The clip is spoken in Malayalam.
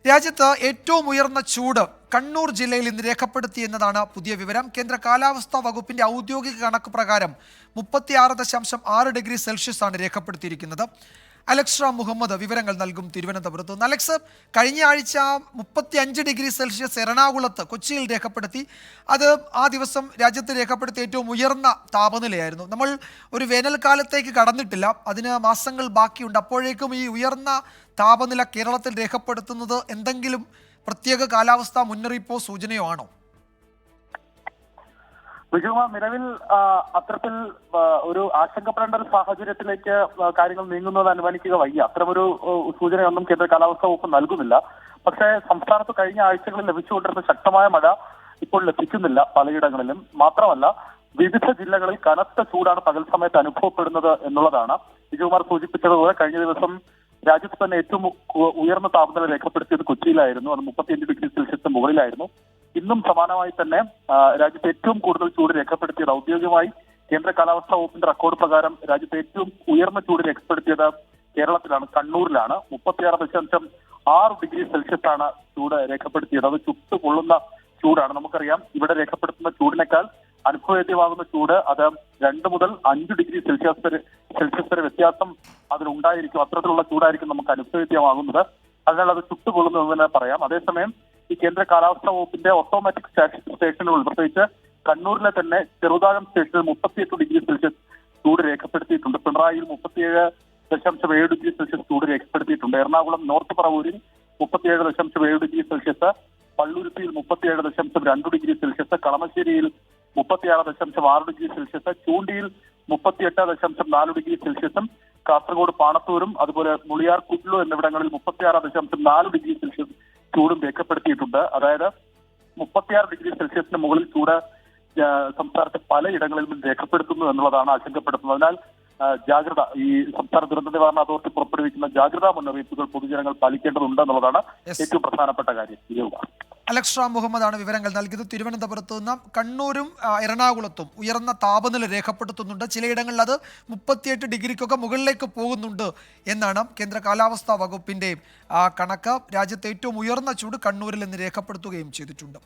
രാജ്യത്ത് ഏറ്റവും ഉയർന്ന ചൂട് കണ്ണൂർ ജില്ലയിൽ ഇന്ന് രേഖപ്പെടുത്തിയെന്നതാണ് പുതിയ വിവരം. കേന്ദ്ര കാലാവസ്ഥാ വകുപ്പിന്റെ ഔദ്യോഗിക കണക്ക് പ്രകാരം 36.6 ഡിഗ്രി സെൽഷ്യസ് ആണ് രേഖപ്പെടുത്തിയിരിക്കുന്നത്. അലക്സ് മുഹമ്മദ് വിവരങ്ങൾ നൽകും തിരുവനന്തപുരത്ത് നിന്ന്. അലക്സ്, കഴിഞ്ഞ ആഴ്ച 35 ഡിഗ്രി സെൽഷ്യസ് എറണാകുളത്ത് കൊച്ചിയിൽ രേഖപ്പെടുത്തി. അത് ആ ദിവസം രാജ്യത്ത് രേഖപ്പെടുത്തിയ ഏറ്റവും ഉയർന്ന താപനിലയായിരുന്നു. നമ്മൾ ഒരു വേനൽക്കാലത്തേക്ക് കടന്നിട്ടില്ല, അതിന് മാസങ്ങൾ ബാക്കിയുണ്ട്. അപ്പോഴേക്കും ഈ ഉയർന്ന താപനില കേരളത്തിൽ രേഖപ്പെടുത്തുന്നത് എന്തെങ്കിലും പ്രത്യേക കാലാവസ്ഥാ മുന്നറിയിപ്പോ സൂചനയോ ആണോ? വിജയകുമാർ, നിലവിൽ അത്തരത്തിൽ ഒരു ആശങ്കപ്പെടേണ്ട ഒരു സാഹചര്യത്തിലേക്ക് കാര്യങ്ങൾ നീങ്ങുന്നത് അനുമാനിക്കുക വയ്യ. അത്തരമൊരു സൂചനയൊന്നും കേന്ദ്ര കാലാവസ്ഥാ വകുപ്പ് നൽകുന്നില്ല. പക്ഷേ സംസ്ഥാനത്ത് കഴിഞ്ഞ ആഴ്ചകളിൽ ലഭിച്ചുകൊണ്ടിരുന്ന ശക്തമായ മഴ ഇപ്പോൾ ലഭിക്കുന്നില്ല പലയിടങ്ങളിലും. മാത്രമല്ല, വിവിധ ജില്ലകളിൽ കനത്ത ചൂടാണ് പകൽ സമയത്ത് അനുഭവപ്പെടുന്നത് എന്നുള്ളതാണ്. വിജയകുമാർ സൂചിപ്പിച്ചതുപോലെ കഴിഞ്ഞ ദിവസം രാജ്യത്ത് തന്നെ ഏറ്റവും ഉയർന്ന താപനില രേഖപ്പെടുത്തിയത് കൊച്ചിയിലായിരുന്നു. അത് 35 ഡിഗ്രി സെൽഷ്യസിന് മുകളിലായിരുന്നു. ഇന്നും സമാനമായി തന്നെ രാജ്യത്ത് ഏറ്റവും കൂടുതൽ ചൂട് രേഖപ്പെടുത്തിയത് ഔദ്യോഗികമായി കേന്ദ്ര കാലാവസ്ഥാ വകുപ്പിന്റെ റെക്കോർഡ് പ്രകാരം രാജ്യത്ത് ഏറ്റവും ഉയർന്ന ചൂട് രേഖപ്പെടുത്തിയത് കേരളത്തിലാണ്, കണ്ണൂരിലാണ്. 36.6 ഡിഗ്രി സെൽഷ്യസ് ആണ് ചൂട് രേഖപ്പെടുത്തിയത്. അത് ചുട്ടുകൊള്ളുന്ന ചൂടാണ്. നമുക്കറിയാം, ഇവിടെ രേഖപ്പെടുത്തുന്ന ചൂടിനേക്കാൾ അനുഭവവേദ്യമാകുന്ന ചൂട് അത് 2 മുതൽ 5 ഡിഗ്രി സെൽഷ്യസ് വരെ വ്യത്യാസം അതിലുണ്ടായിരിക്കും. അത്തരത്തിലുള്ള ചൂടായിരിക്കും നമുക്ക് അനുഭവവേദ്യമാകുന്നത്. അതിനാൽ അത് ചുട്ടുകൊള്ളുന്നു എന്ന് തന്നെ പറയാം. അതേസമയം ഈ കേന്ദ്ര കാലാവസ്ഥാ വകുപ്പിന്റെ ഓട്ടോമാറ്റിക് സ്റ്റേഷനുകൾ, പ്രത്യേകിച്ച് കണ്ണൂരിലെ തന്നെ ചെറുതാഴം സ്റ്റേഷനിൽ 38 ഡിഗ്രി സെൽഷ്യസ് ചൂട് രേഖപ്പെടുത്തിയിട്ടുണ്ട്. പിണറായിയിൽ 37.7 ഡിഗ്രി സെൽഷ്യസ് ചൂട് രേഖപ്പെടുത്തിയിട്ടുണ്ട്. എറണാകുളം നോർത്ത് പറവൂരിൽ 37.7 ഡിഗ്രി സെൽഷ്യസ്, പള്ളുരുത്തിയിൽ 37.2 ഡിഗ്രി സെൽഷ്യസ്, കളമശ്ശേരിയിൽ 36.6 ഡിഗ്രി സെൽഷ്യസ്, ചൂണ്ടിയിൽ 38.4 ഡിഗ്രി സെൽഷ്യസും, കാസർഗോഡ് പാണത്തൂരും അതുപോലെ മുളിയാർ കുട്ലു എന്നിവിടങ്ങളിൽ 36.4 ഡിഗ്രി സെൽഷ്യസ് ചൂടും രേഖപ്പെടുത്തിയിട്ടുണ്ട്. അതായത് 36 ഡിഗ്രി സെൽഷ്യസിന് മുകളിൽ ചൂട് സംസ്ഥാനത്തെ പലയിടങ്ങളിൽ നിന്നും രേഖപ്പെടുത്തുന്നു എന്നുള്ളതാണ് ആശങ്കപ്പെടുത്തുന്നത്. അതിനാൽ ജാഗ്രത, ഈ സംസ്ഥാന ദുരന്ത നിവാരണ അതോറിറ്റി പുറപ്പെടുവിക്കുന്ന ജാഗ്രതാ മുന്നറിയിപ്പുകൾ പൊതുജനങ്ങൾ പാലിക്കേണ്ടതുണ്ട് എന്നുള്ളതാണ് ഏറ്റവും പ്രധാനപ്പെട്ട കാര്യം. അലക്സ് മുഹമ്മദാണ് വിവരങ്ങൾ നൽകിയത് തിരുവനന്തപുരത്ത് നിന്ന്. കണ്ണൂരും എറണാകുളത്തും ഉയർന്ന താപനില രേഖപ്പെടുത്തുന്നുണ്ട്. ചിലയിടങ്ങളിൽ അത് 38 ഡിഗ്രിക്കൊക്കെ മുകളിലേക്ക് പോകുന്നുണ്ട് എന്നാണ് കേന്ദ്ര കാലാവസ്ഥാ വകുപ്പിന്റെ കണക്ക്. രാജ്യത്തെ ഏറ്റവും ഉയർന്ന ചൂട് കണ്ണൂരിൽ നിന്ന് രേഖപ്പെടുത്തുകയും ചെയ്തിട്ടുണ്ട്.